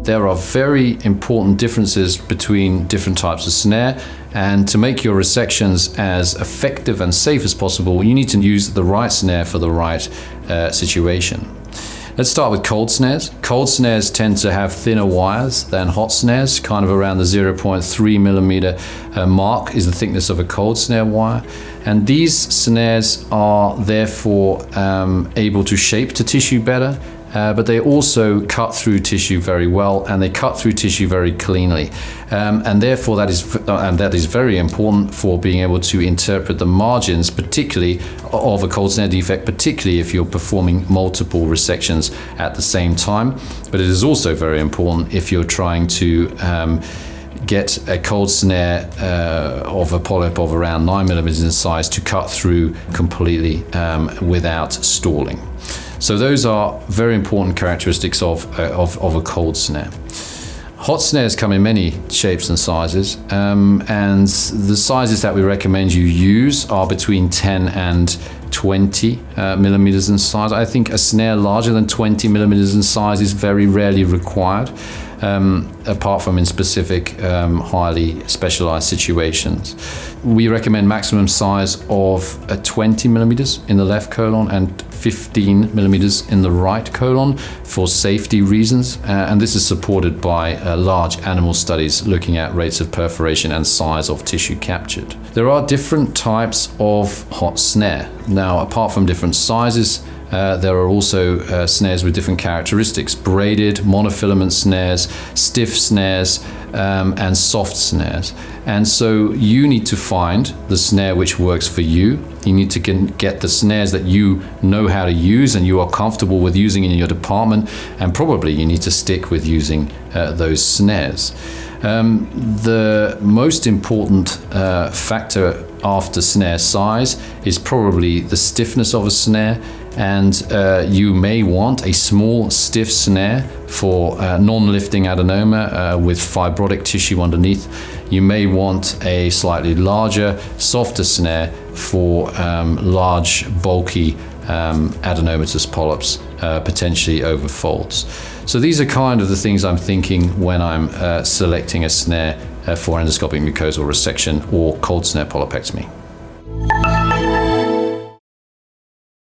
there are very important differences between different types of snare, and to make your resections as effective and safe as possible, you need to use the right snare for the right situation. Let's start with cold snares. Cold snares tend to have thinner wires than hot snares, kind of around the 0.3 millimeter mark is the thickness of a cold snare wire. And these snares are therefore able to shape to tissue better, but they also cut through tissue very well, and they cut through tissue very cleanly. And therefore that is very important for being able to interpret the margins, particularly of a cold snare defect, particularly if you're performing multiple resections at the same time. But it is also very important if you're trying to get a cold snare of a polyp of around 9 millimeters in size to cut through completely without stalling. So those are very important characteristics of a cold snare. Hot snares come in many shapes and sizes, and the sizes that we recommend you use are between 10 and 20 millimeters in size. I think a snare larger than 20 millimeters in size is very rarely required, apart from in specific highly specialized situations. We recommend maximum size of 20 millimeters in the left colon and 15 millimeters in the right colon for safety reasons, and this is supported by large animal studies looking at rates of perforation and size of tissue captured. There are different types of hot snare. Now, apart from different sizes, there are also snares with different characteristics: braided, monofilament snares, stiff snares, and soft snares. And so you need to find the snare which works for you. You need to get the snares that you know how to use and you are comfortable with using in your department, and probably you need to stick with using those snares. The most important factor after snare size is probably the stiffness of a snare, and you may want a small stiff snare for non-lifting adenoma with fibrotic tissue underneath. You may want a slightly larger, softer snare for large, bulky adenomatous polyps, potentially over folds. So these are kind of the things I'm thinking when I'm selecting a snare for endoscopic mucosal resection or cold snare polypectomy.